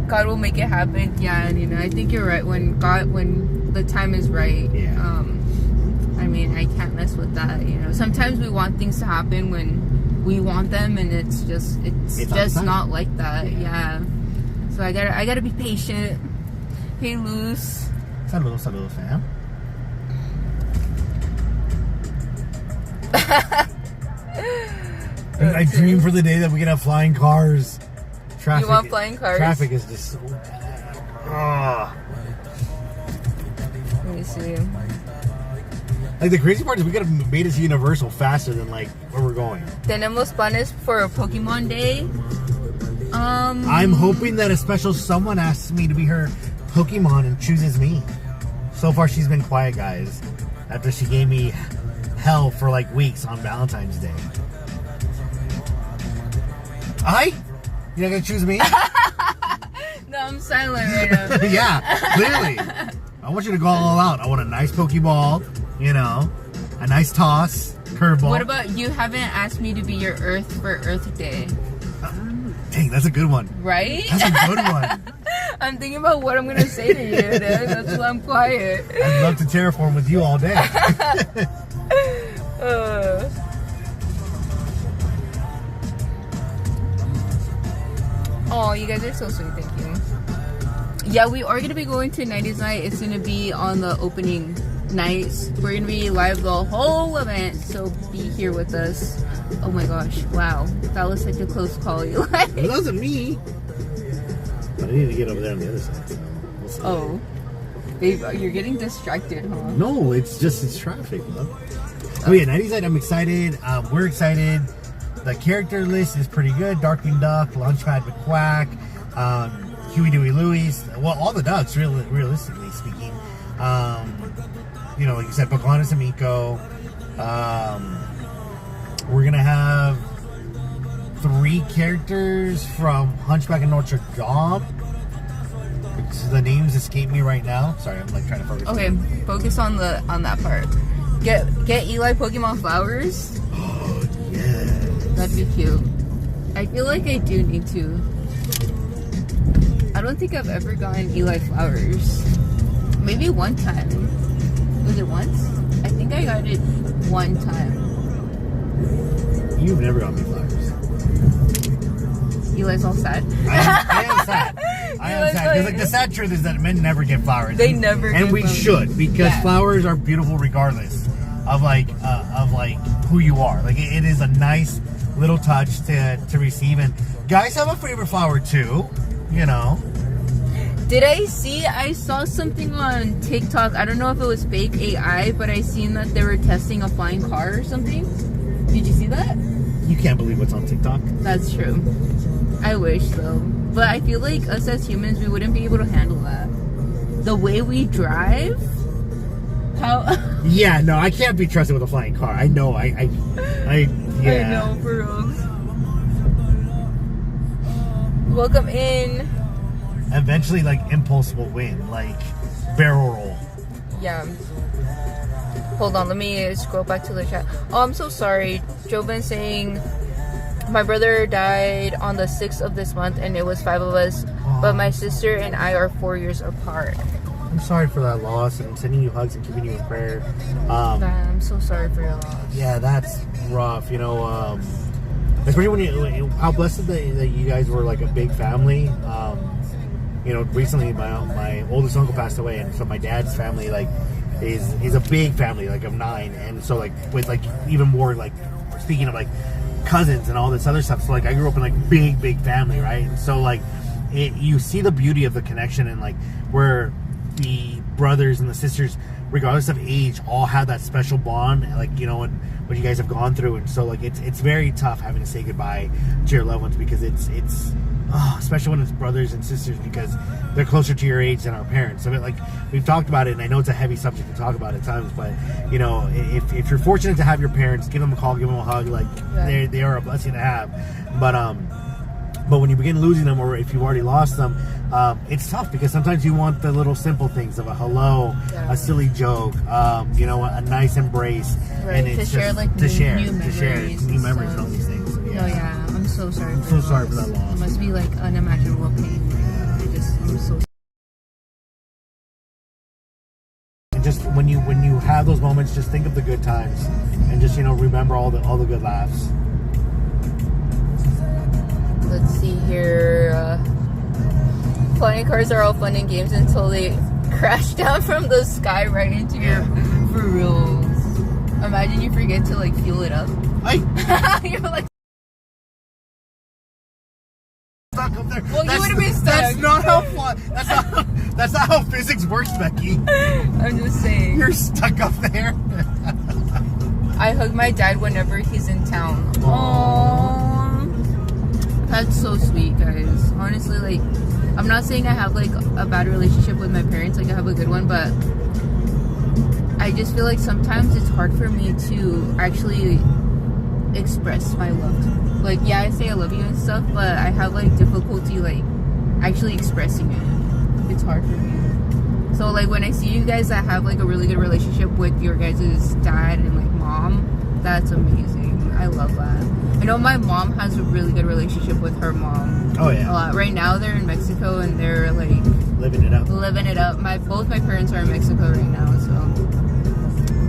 God will make it happen. Yeah, and I think you're right. When the time is right. Yeah. I mean, I can't mess with that. Sometimes we want things to happen when we want them, and it's just not like that. Yeah. So I gotta be patient. Hey, Luz. Saludos, fam. I dream for the day that we can have flying cars. Traffic, you want flying cars? Traffic is just so bad. Let me see. Like, the crazy part is we could have made it to Universal faster than like where we're going. Tenemos planes for a Pokemon Day. I'm hoping that a special someone asks me to be her Pokemon and chooses me. So far, she's been quiet, guys. After she gave me hell for like weeks on Valentine's Day. You're not gonna choose me? No, I'm silent right now. Yeah, clearly. I want you to go all out. I want a nice Pokeball, a nice toss, curveball. What about you haven't asked me to be your Earth for Earth Day? Dang, that's a good one. Right? That's a good one. I'm thinking about what I'm going to say to you, dude. That's why I'm quiet. I'd love to terraform with you all day. Oh, you guys are so sweet. Thank you. Yeah, we are going to be going to 90s night. It's going to be on the opening nights. We're going to be live the whole event, so be here with us. Oh my gosh, wow. That was such a close call, Eli. It wasn't me. But I need to get over there on the other side. So we'll see. Oh. Babe, you're getting distracted, huh? No, it's traffic, love. Oh yeah, 90s night, I'm excited. We're excited. The character list is pretty good. Darkwing Duck, Launchpad McQuack, Huey, Dewey, Louie. Well, all the ducks, realistically speaking. Like you said, Pocahontas and Miko. We're going to have 3 characters from Hunchback of Notre Dame. The names escape me right now. Sorry, I'm like trying to focus. Okay, focus on that part. Get Eli Pokemon flowers. Oh, yeah. That'd be cute. I feel like I do need to. I don't think I've ever gotten Eli flowers. Maybe one time. Was it once? I think I got it one time. You've never got me flowers. Eli's all sad. I am sad. I am sad. Because the sad truth is that men never get flowers. They never get And we flowers. should, because flowers are beautiful regardless of who you are. Like, it is a nice little touch to receive. And guys have a favorite flower too, Did I saw something on TikTok. I don't know if it was fake AI, but I seen that they were testing a flying car or something. Did you see that? You can't believe what's on TikTok. That's true. I wish though. But I feel like us as humans, we wouldn't be able to handle that. The way we drive? How? Yeah, no, I can't be trusted with a flying car. I know, yeah. I know, for real. Welcome in. Eventually, impulse will win. Barrel roll. Yeah. Hold on, let me scroll back to the chat. Oh, I'm so sorry. Joven saying, my brother died on the 6th of this month, and it was 5 of us. But my sister and I are 4 years apart. I'm sorry for that loss, and I'm sending you hugs and keeping you in prayer. I'm so sorry for your loss. Yeah, that's rough. Especially when how blessed that you guys were a big family. Recently my oldest uncle passed away, and so my dad's family is a big family, like of 9, and so like with like even more like speaking of like cousins and all this other stuff. So like I grew up in like big family, right? And so like you see the beauty of the connection and like where the brothers and the sisters, regardless of age, all have that special bond, like you know, and what you guys have gone through. And so like it's very tough having to say goodbye to your loved ones, because it's especially when it's brothers and sisters, because they're closer to your age than our parents. So like we've talked about it, and I know it's a heavy subject to talk about at times, but you know, if you're fortunate to have your parents, give them a call, give them a hug. Like they are a blessing to have. But when you begin losing them, or if you've already lost them, it's tough, because sometimes you want the little simple things of a hello, a silly joke, you know, a nice embrace, and it's to share like new memories and all these things. Yeah. Oh yeah, I'm so sorry. I'm so sorry for that loss. It must be like unimaginable pain. I'm so. And just when you have those moments, just think of the good times, and just, you know, remember all the good laughs. Let's see here. Flying cars are all fun and games until they crash down from the sky right into your for reals. Imagine you forget to like fuel it up. You're like stuck up there. Well, you would have been stuck. That's not how fun. That's not how physics works, Becky. I'm just saying. You're stuck up there. I hug my dad whenever he's in town. Aww. That's so sweet, guys. Honestly, like, I'm not saying I have like a bad relationship with my parents. Like, I have a good one, but I just feel like sometimes it's hard for me to actually express my love. Like, yeah, I say I love you and stuff, but I have like difficulty like actually expressing it. It's hard for me. So like when I see you guys that have like a really good relationship with your guys' dad and like mom, that's amazing. I love that. I know my mom has a really good relationship with her mom. Oh yeah. A lot. Right now they're in Mexico and they're like living it up. Both my parents are in Mexico right now, so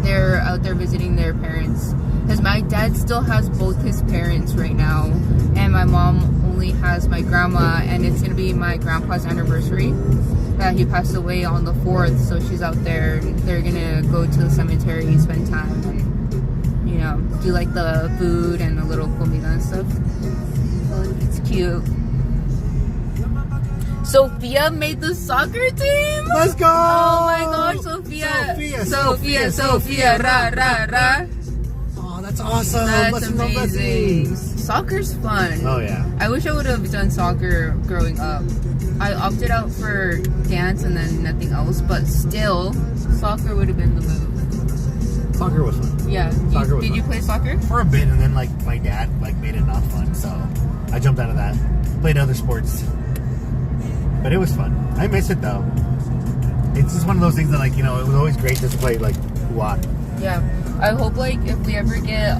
they're out there visiting their parents. Because my dad still has both his parents right now, and my mom only has my grandma, and it's gonna be my grandpa's anniversary that he passed away on the 4th. So she's out there. They're gonna go to the cemetery, spend time, and you know, do like the food and the little comida and stuff. So it's cute. Sophia made the soccer team. Let's go! Oh my gosh, Sophia, ra. Oh, that's awesome. That's amazing. Soccer's fun. Oh yeah. I wish I would have done soccer growing up. I opted out for dance and then nothing else, but still, soccer would have been the move. Soccer was fun. Yeah. Did you play soccer? For a bit, and then like my dad like made it not fun, so I jumped out of that. Played other sports. But it was fun. I miss it though. It's just one of those things that, like, you know, it was always great to play like a lot. Yeah. I hope like if we ever get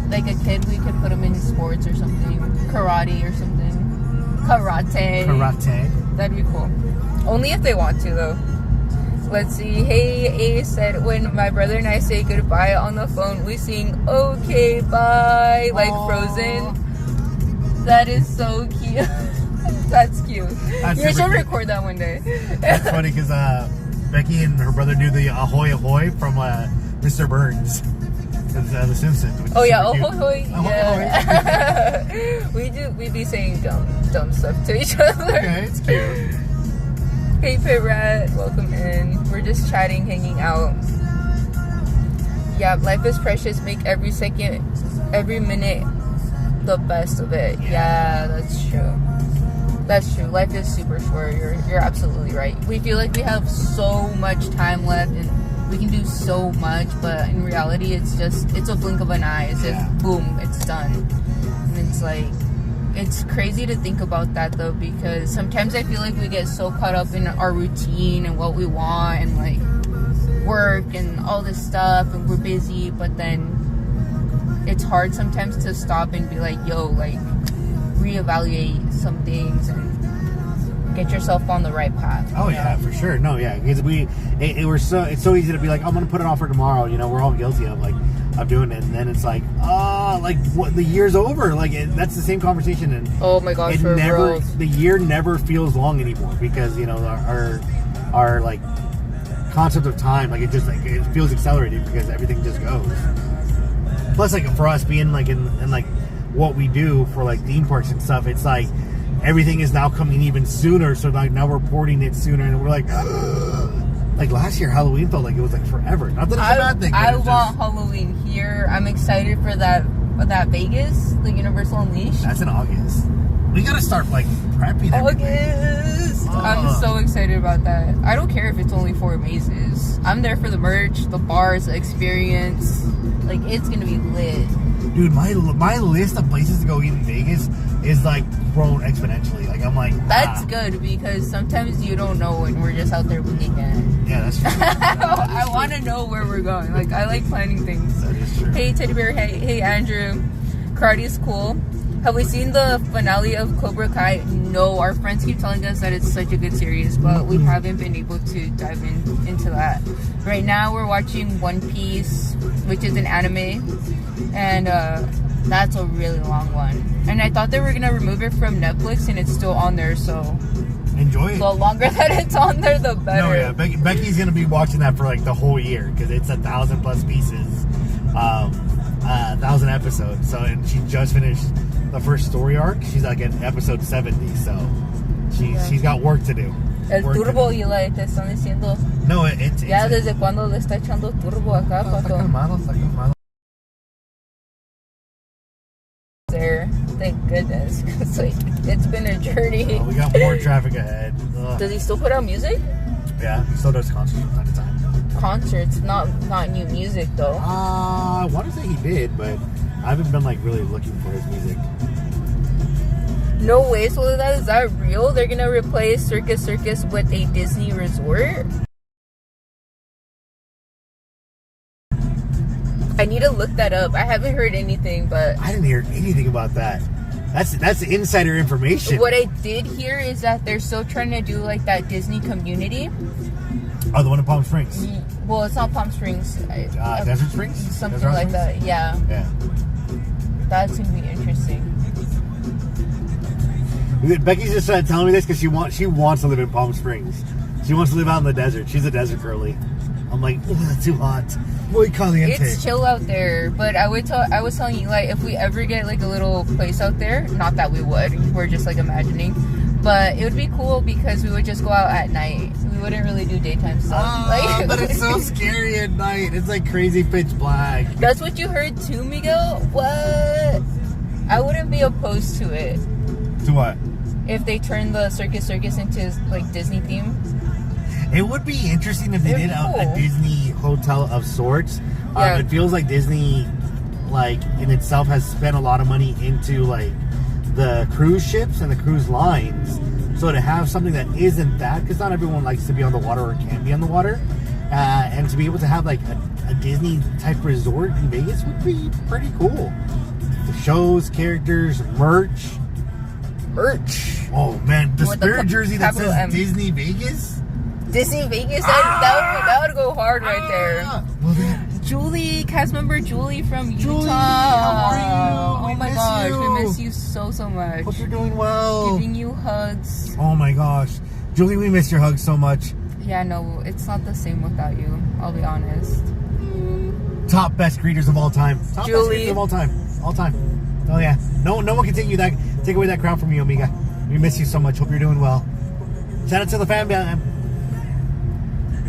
like a kid, we could put him in sports or something, karate or something. Karate. That'd be cool. Only if they want to though. Let's see. Hey, A said, when my brother and I say goodbye on the phone, we sing "Okay, bye" like Frozen. That is so cute. That's cute. You should record that one day. That's funny because Becky and her brother do the ahoy ahoy from Mr. Burns, The Simpsons. Oh yeah, ahoy ahoy. Yeah. We be saying dumb stuff to each other. Okay, it's cute. Hey Pit Rat, welcome in. We're just chatting, hanging out. Yeah, life is precious. Make every second, every minute the best of it. Yeah, that's true. That's true. Life is super short. You're absolutely right. We feel like we have so much time left and we can do so much, but in reality, it's a blink of an eye. It's just boom, it's done. And it's like, it's crazy to think about that though, because sometimes I feel like we get so caught up in our routine and what we want and like work and all this stuff, and we're busy, but then it's hard sometimes to stop and be like, yo, like, reevaluate some things and get yourself on the right path. Oh yeah, for sure. No, yeah, because it's so easy to be like, I'm gonna put it off for tomorrow. You know, we're all guilty of doing it, and then it's like, what, the year's over. Like that's the same conversation, and oh my gosh, the year never feels long anymore because, you know, our like concept of time. Like it feels accelerated because everything just goes. Plus, like for us being like in like what we do for like theme parks and stuff, it's like everything is now coming even sooner. So like now we're porting it sooner, and we're like, like last year Halloween felt like it was like forever. Not that it's a bad thing. I want Halloween here. I'm excited for that Vegas, the Universal Unleashed. That's in August. We gotta start like prepping August. I'm so excited about that. I don't care if it's only 4 mazes. I'm there for the merch, the bars, the experience. Like it's gonna be lit. Dude, my list of places to go eat in Vegas is like grown exponentially. Like I'm like, that's good because sometimes you don't know when we're just out there winging it. Yeah, that's true. I want to know where we're going. Like I like planning things. That is true. Hey Teddy Bear. Hey Andrew. Karate is cool. Have we seen the finale of Cobra Kai? No, our friends keep telling us that it's such a good series, but we haven't been able to dive into that. Right now, we're watching One Piece, which is an anime, and that's a really long one. And I thought they were gonna remove it from Netflix, and it's still on there. So enjoy it. The longer that it's on there, the better. No, yeah, Becky's gonna be watching that for like the whole year because it's 1,000+ pieces, 1,000 episodes. So, and she just finished the first story arc. She's like at episode 70, so she's got work to do. El turbo, Eli, te están diciendo. No, it's ya desde cuando le está echando turbo acá, Pato. Está calmado. There, thank goodness, because like it's been a journey. We got more traffic ahead. Ugh. Does he still put out music? Yeah, he still does concerts from time to time. Concerts, not new music though. I want to say he did, but I haven't been like really looking for his music. No way, so is that real? They're gonna replace Circus with a Disney resort? I need to look that up. I haven't heard anything, but I didn't hear anything about that. That's insider information. What I did hear is that they're still trying to do like that Disney community. Oh, the one in Palm Springs. Well, it's not Palm Springs. Desert Springs? Something Desert like Springs? that. Yeah. Yeah. That's gonna be interesting. Becky's just telling me this because she wants to live in Palm Springs. She wants to live out in the desert. She's a desert girly. I'm like, oh, that's too hot. Muy caliente. It's chill out there, but I was telling you, like, if we ever get like a little place out there, not that we would, we're just like imagining, but it would be cool because we would just go out at night. We wouldn't really do daytime stuff. But it's so scary at night. It's like crazy pitch black. That's what you heard too, Miguel? What? I wouldn't be opposed to it. To what? If they turn the circus into like Disney theme. It would be interesting if they did a Disney hotel of sorts. Yeah. It feels like Disney, like in itself, has spent a lot of money into like the cruise ships and the cruise lines. So to have something that isn't that, because not everyone likes to be on the water or can be on the water, and to be able to have like a Disney type resort in Vegas would be pretty cool. The shows, characters, merch. Oh man, the Spirit jersey that says M. Disney Vegas. Disney Vegas, that would go hard right there. Well, Julie, cast member Julie from Utah. Julie, how are you? Oh my gosh, we miss you so much. Hope you're doing well. Giving you hugs. Oh my gosh, Julie, we miss your hugs so much. Yeah, no, it's not the same without you. I'll be honest. Top best greeters of all time. Top Julie. best greeters of all time. Oh yeah, no one can take away that crown from you, amiga. We miss you so much. Hope you're doing well. Shout out to the fan.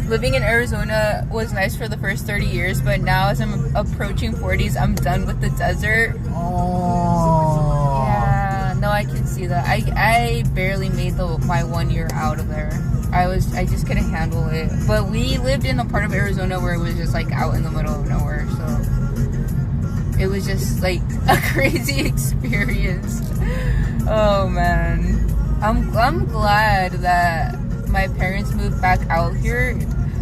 Living in Arizona was nice for the first 30 years, but now as I'm approaching 40s, I'm done with the desert. Oh. Yeah, no, I can see that. I barely made my 1 year out of there. I just couldn't handle it. But we lived in a part of Arizona where it was just like out in the middle of nowhere, so it was just like a crazy experience. Oh man, I'm glad that my parents moved back out here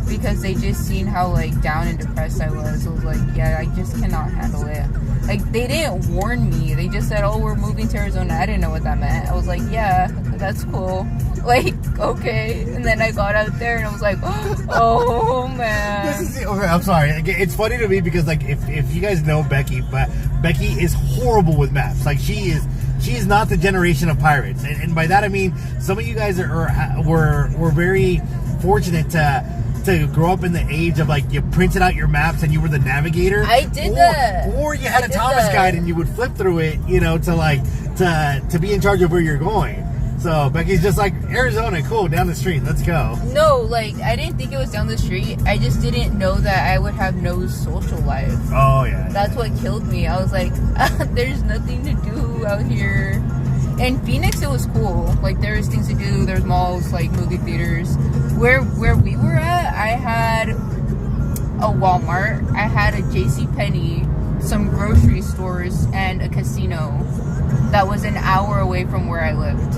because they just seen how like down and depressed I was. I was like, yeah, I just cannot handle it. Like they didn't warn me. They just said, oh, we're moving to Arizona. I didn't know what that meant. I was like, yeah, that's cool. Like, okay. And then I got out there and I was like, oh man. Okay, I'm sorry. It's funny to me because like if you guys know Becky, but Becky is horrible with maps. Like she is not the generation of pirates, and by that I mean some of you guys were very fortunate to grow up in the age of like you printed out your maps and you were the navigator. I did that. Or you had a Thomas guide and you would flip through it, you know, to be in charge of where you're going. So Becky's just like, Arizona, cool, down the street, let's go. No, like, I didn't think it was down the street. I just didn't know that I would have no social life. Oh, yeah. That's what killed me. I was like, there's nothing to do out here. In Phoenix, it was cool. Like, there was things to do. There's malls, like, movie theaters. Where we were at, I had a Walmart. I had a JCPenney, some grocery stores, and a casino that was an hour away from where I lived.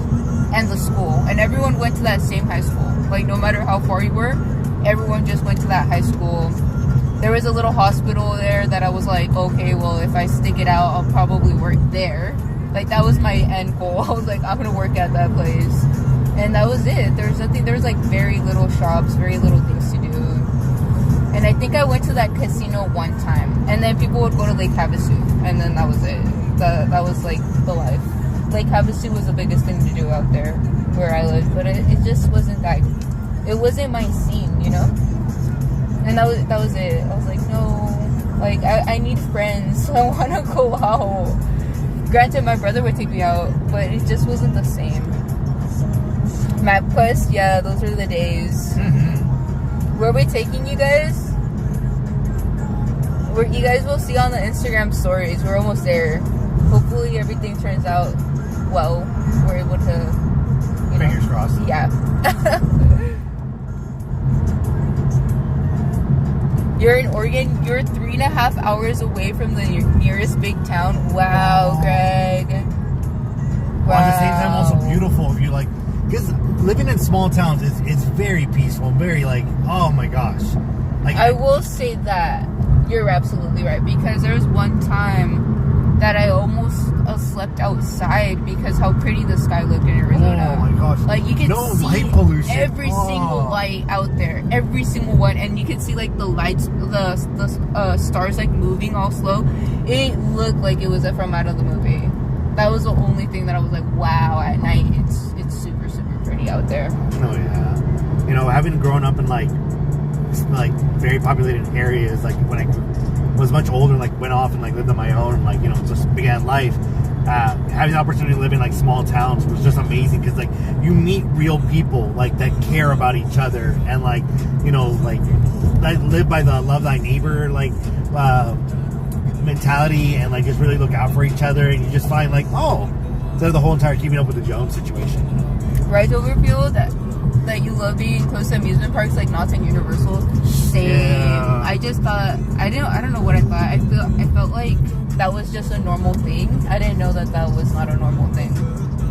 And the school, and everyone went to that same high school. Like, no matter how far you were, everyone just went to that high school. There was a little hospital there that I was like, okay, well, if I stick it out, I'll probably work there. Like, that was my end goal. I was like, I'm gonna work at that place, and that was it. There was nothing. There was like very little shops, very little things to do. And I think I went to that casino one time, and then people would go to Lake Havasu, and then that was it. That was like the life. Lake Havasu was the biggest thing to do out there where I lived, but it just wasn't that. It wasn't my scene, you know. And that was it. I was like, no, like I need friends. I want to go out. Granted, my brother would take me out, but it just wasn't the same. MapQuest, yeah, those are the days. Mm-hmm. Where are we taking you guys? You guys will see on the Instagram stories. We're almost there. Hopefully everything turns out well. We're able to, you know. Fingers crossed. Yeah. You're in Oregon. You're 3.5 hours away from the nearest big town. Wow, Greg. Wow. At the same time, also beautiful. If you like, because living in small towns is very peaceful. Very like, oh my gosh. Like, I will say that you're absolutely right, because there was one time that I almost slept outside because how pretty the sky looked in Arizona. Oh my gosh! Like, you could see light pollution. Every single light out there, every single one, and you could see like the lights, the stars like moving all slow. It looked like it was from out of the movie. That was the only thing that I was like, wow! At night, it's super super pretty out there. Oh yeah, you know, having grown up in like very populated areas, like when I was much older, like went off and like lived on my own, and like, you know, just began life. Having the opportunity to live in like small towns was just amazing, because like you meet real people like that care about each other, and like, you know, like live by the love thy neighbor like mentality, and like just really look out for each other, and you just find like, oh, instead of the whole entire keeping up with the Jones situation. Right, Overfield, that you love being close to amusement parks like Knott's and Universal. Same. Yeah. I just thought, I don't know what I thought. I felt like that was just a normal thing. I didn't know that was not a normal thing.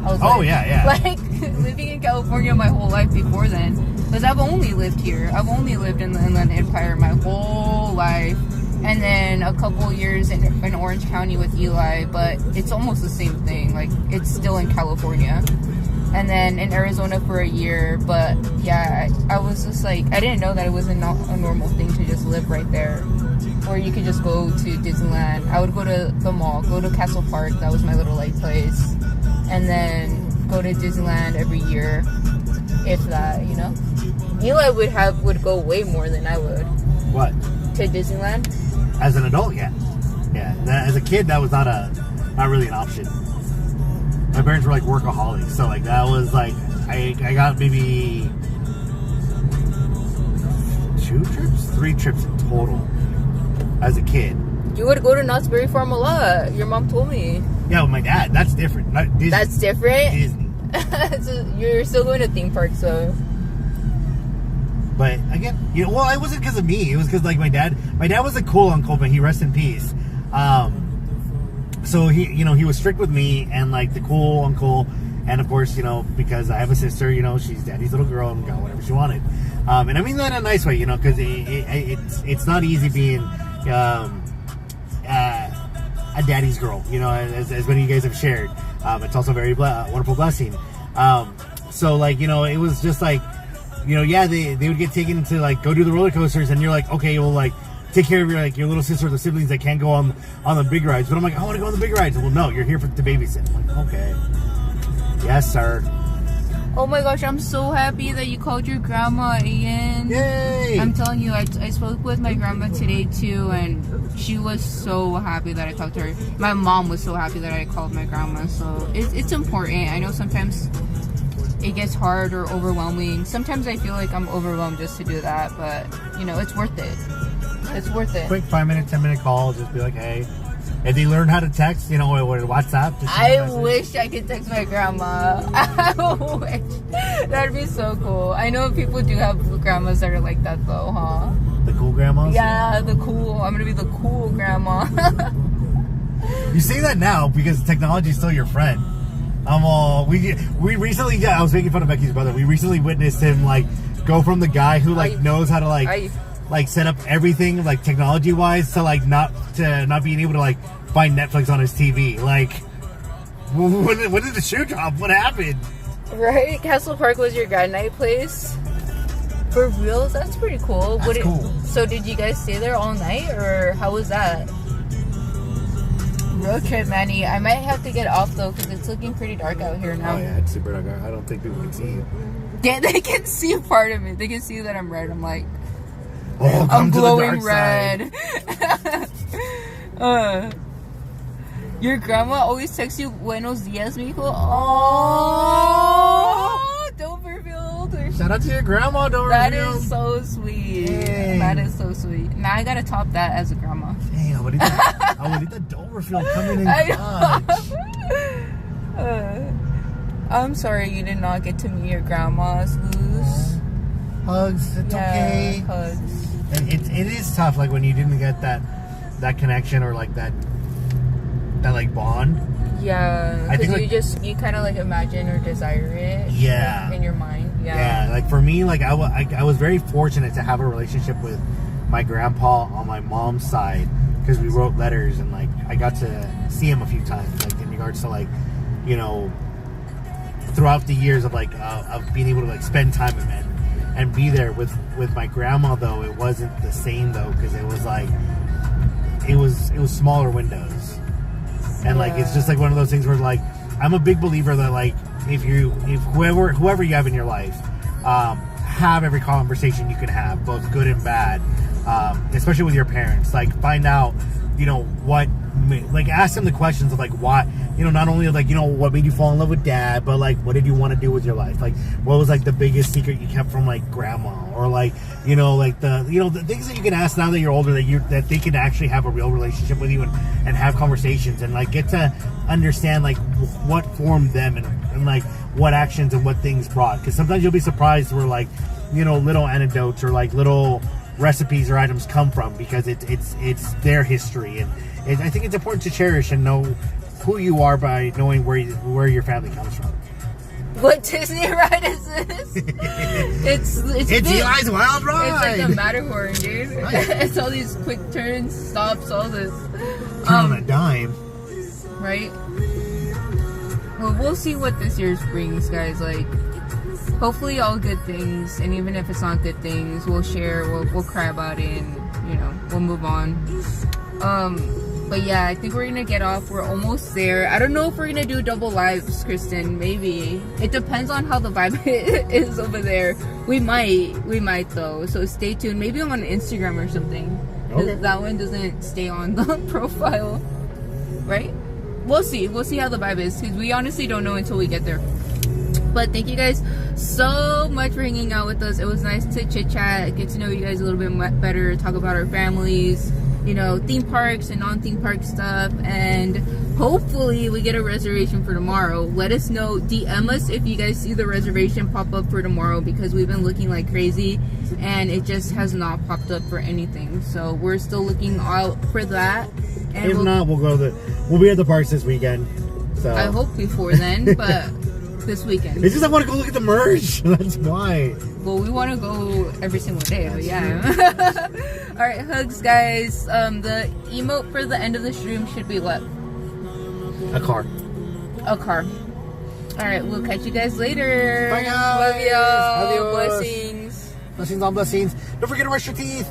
I was like, living in California my whole life before then, because I've only lived here. I've only lived in the Inland Empire my whole life, and then a couple years in Orange County with Eli, but it's almost the same thing. Like, it's still in California. And then in Arizona for a year, but yeah, I was just like, I didn't know that it was a normal thing to just live right there, or you could just go to Disneyland. I would go to the mall, go to Castle Park, that was my little like place, and then go to Disneyland every year, if that, you know. Eli would go way more than I would. What? To Disneyland? As an adult, yeah. As a kid, that was not really an option. My parents were like workaholics, so like that was like I got maybe 3 trips in total as a kid. You would go to Knott's Berry Farm a lot. Your mom told me. Yeah, with my dad. That's different. Not Disney. That's different? Disney. So you're still going to theme parks, so. But again, you know, well, it wasn't because of me. It was because like my dad was a cool uncle, but he rest in peace. So he, you know, he was strict with me and like the cool uncle, and of course, you know, because I have a sister, you know, she's daddy's little girl and got whatever she wanted. And I mean that in a nice way, you know, because it's not easy being a daddy's girl, you know, as many of you guys have shared. It's also a very wonderful blessing. So like, you know, it was just like, you know, yeah, they would get taken to like go do the roller coasters, and you're like, okay, well, like, take care of your little sister or the siblings that can't go on the big rides. But I'm like, I want to go on the big rides. Well, no, you're here to babysit. I'm like, okay, yes, sir. Oh my gosh, I'm so happy that you called your grandma, Ian. Yay! I'm telling you, I spoke with my grandma today too, and she was so happy that I talked to her. My mom was so happy that I called my grandma, so it's important. I know sometimes it gets hard or overwhelming. Sometimes I feel like I'm overwhelmed just to do that, but you know, it's worth it. It's worth it. Quick 5-minute, 10-minute call. Just be like, hey. If they learn how to text, you know, or WhatsApp. Just I wish I could text my grandma. I wish. That'd be so cool. I know people do have grandmas that are like that though, huh? The cool grandmas? Yeah, the cool. I'm gonna be the cool grandma. You say that now because technology is still your friend. We recently, I was making fun of Becky's brother. We recently witnessed him like go from the guy who like knows how to like set up everything like technology wise to like not being able to like find Netflix on his TV. Like, when did the shoe drop? What happened? Right? Castle Park was your grad night place? For reals? That's pretty cool. That's cool. So did you guys stay there all night or how was that? Road trip, Manny. I might have to get off though because it's looking pretty dark out here now. Oh yeah, it's super dark. I don't think people can see you. Yeah, they can see part of it. They can see that I'm red. I'm like, oh, I'm to glowing the dark red. Your grandma always texts you Buenos dias, mijo. Oh, Doverfield. Shout out to your grandma, Doverfield. That is so sweet. Dang. That is so sweet. Now I gotta top that as a grandma. Dang, Abuelita Doverfield coming in clutch. I'm sorry you did not get to meet your grandma's Luz. Hugs, it's okay. Hugs. And it is tough, like when you didn't get that connection or like that like bond. Yeah, I think because you kind of like imagine or desire it. Yeah. Like, in your mind. Yeah, like for me, like I was very fortunate to have a relationship with my grandpa on my mom's side because we wrote letters and like I got to see him a few times, like in regards to like, you know, throughout the years of like of being able to like spend time with him and be there with my grandma. Though it wasn't the same though because it was like it was smaller windows. And like it's just like one of those things where like I'm a big believer that like if whoever you have in your life, have every conversation you can have, both good and bad, especially with your parents. Like find out, you know, like ask them the questions of like why, you know, not only like, you know, what made you fall in love with dad, but like what did you want to do with your life? Like what was like the biggest secret you kept from like grandma, or like, you know, like the things that you can ask now that you're older that they can actually have a real relationship with you and have conversations and like get to understand like what formed them and like what actions and what things brought. Because sometimes you'll be surprised where like, you know, little anecdotes or like little recipes or items come from because it's their history, and I think it's important to cherish and know who you are by knowing where your family comes from. What Disney ride is this? it's Eli's Wild Ride. It's like the Matterhorn, dude. It's all these quick turns, stops, all this. Turn on a dime. Right? Well, we'll see what this year's brings, guys. Like, hopefully all good things, and even if it's not good things, we'll share, we'll cry about it, and, you know, we'll move on. But yeah, I think we're gonna get off. We're almost there. I don't know if we're gonna do double lives, Kristen. Maybe. It depends on how the vibe is over there. We might though. So stay tuned. Maybe on Instagram or something. Okay. That one doesn't stay on the profile, right? We'll see. We'll see how the vibe is because we honestly don't know until we get there. But thank you guys so much for hanging out with us. It was nice to chit chat, get to know you guys a little bit better, talk about our families, you know, theme parks and non-theme park stuff, and hopefully we get a reservation for tomorrow. Let us know, DM us if you guys see the reservation pop up for tomorrow, because we've been looking like crazy and it just has not popped up for anything. So we're still looking out for that. And if not, we'll be at the parks this weekend. So I hope before then, but this weekend. It's just I want to go look at the merch. That's why. Well, we want to go every single day, but yeah. Alright, hugs, guys. The emote for the end of the stream should be what? A car. A car. Alright, we'll catch you guys later. Bye, guys. Love y'all. Adios. Blessings. Blessings on blessings. Don't forget to brush your teeth.